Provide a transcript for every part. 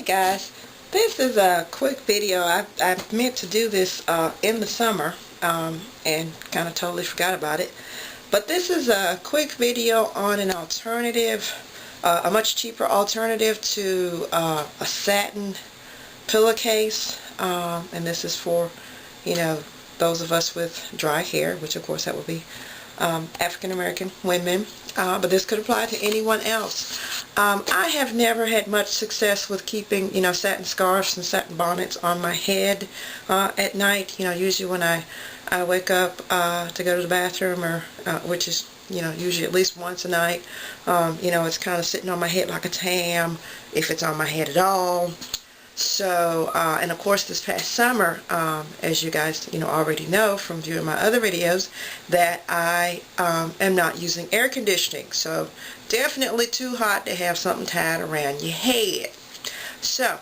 guys, this is a quick video. I meant to do this in the summer and kind of totally forgot about it. But this is a quick video on an alternative, a much cheaper alternative to a satin pillowcase. And this is for, you know, those of us with dry hair, which of course that would be African American women. But this could apply to anyone else. I have never had much success with keeping, you know, satin scarves and satin bonnets on my head at night. You know, usually when I wake up to go to the bathroom, or which is, you know, usually at least once a night, you know, it's kind of sitting on my head like a tam, if it's on my head at all. So, and of course this past summer, as you guys, you know, already know from viewing my other videos, that I am not using air conditioning. So, definitely too hot to have something tied around your head. So,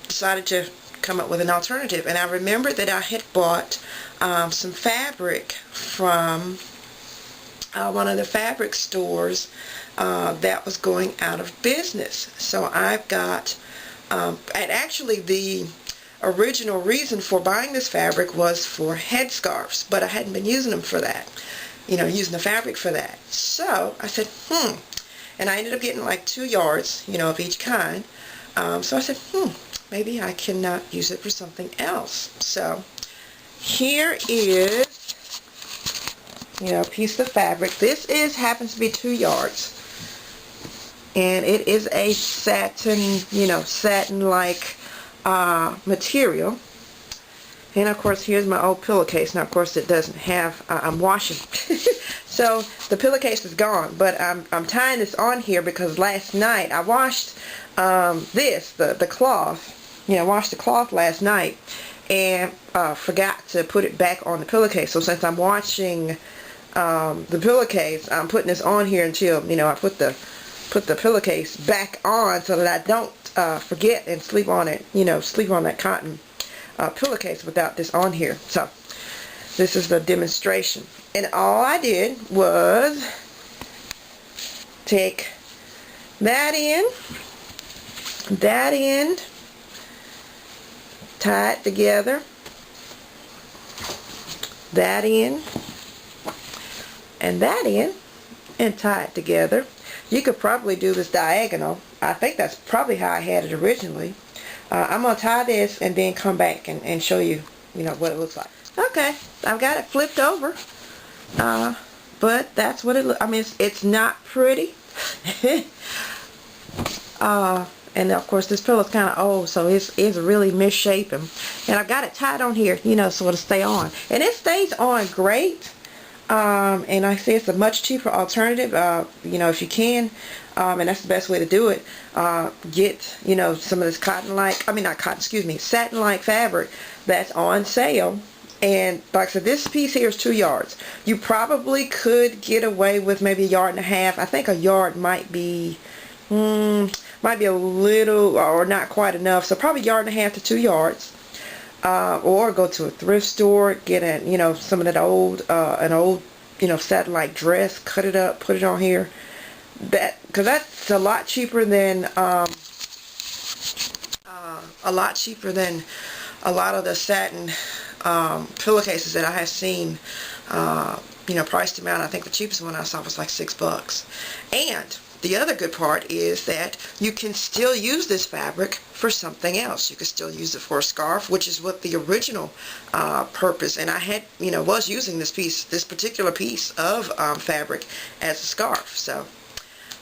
decided to come up with an alternative. And I remembered that I had bought some fabric from one of the fabric stores that was going out of business. So I've got, and actually the original reason for buying this fabric was for headscarves, but I hadn't been using them for that, you know, using the fabric for that. So I said, and I ended up getting like 2 yards, you know, of each kind. So I said, maybe I can use it for something else. So here is, you know, a piece of fabric. This happens to be 2 yards. And it is a satin, you know, satin-like material. And of course, here's my old pillowcase. Now, of course, it doesn't have, I'm washing. So the pillowcase is gone. But I'm tying this on here because last night I washed the cloth. You know, I washed the cloth last night and forgot to put it back on the pillowcase. So since I'm washing the pillowcase, I'm putting this on here until, you know, I put the pillowcase back on so that I don't forget and sleep on it, you know, sleep on that cotton pillowcase without this on here. So this is the demonstration. And all I did was take that end, tie it together, that end, and that end, and tie it together. You could probably do this diagonal. I think that's probably how I had it originally. I'm going to tie this and then come back and show you, you know, what it looks like. Okay, I've got it flipped over. But that's what it looks. I mean, it's not pretty. And of course this pillow is kind of old, so it's really misshapen. And I've got it tied on here, you know, so it'll stay on. And it stays on great. And I say it's a much cheaper alternative, you know, if you can, and that's the best way to do it. Get, you know, some of this satin-like fabric that's on sale. And like I said, this piece here is 2 yards. You probably could get away with maybe 1.5 yards. I think a yard might be a little, or not quite enough. So probably 1.5 yards to 2 yards. Or go to a thrift store, get a, you know, some of that old, an old, you know, satin-like dress, cut it up, put it on here. Because that's a lot cheaper than, a lot of the satin pillowcases that I have seen, you know, priced them out. I think the cheapest one I saw was like $6. And the other good part is that you can still use this fabric for something else. You can still use it for a scarf, which is what the original purpose. And I had, you know, was using this particular piece of fabric as a scarf. So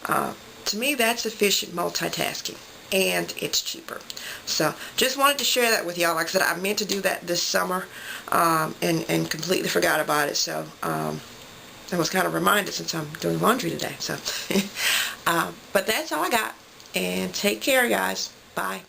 to me, that's efficient multitasking, and it's cheaper. So just wanted to share that with y'all. Like I said, I meant to do that this summer and completely forgot about it. So I was kind of reminded since I'm doing laundry today. So, but that's all I got. And take care, guys. Bye.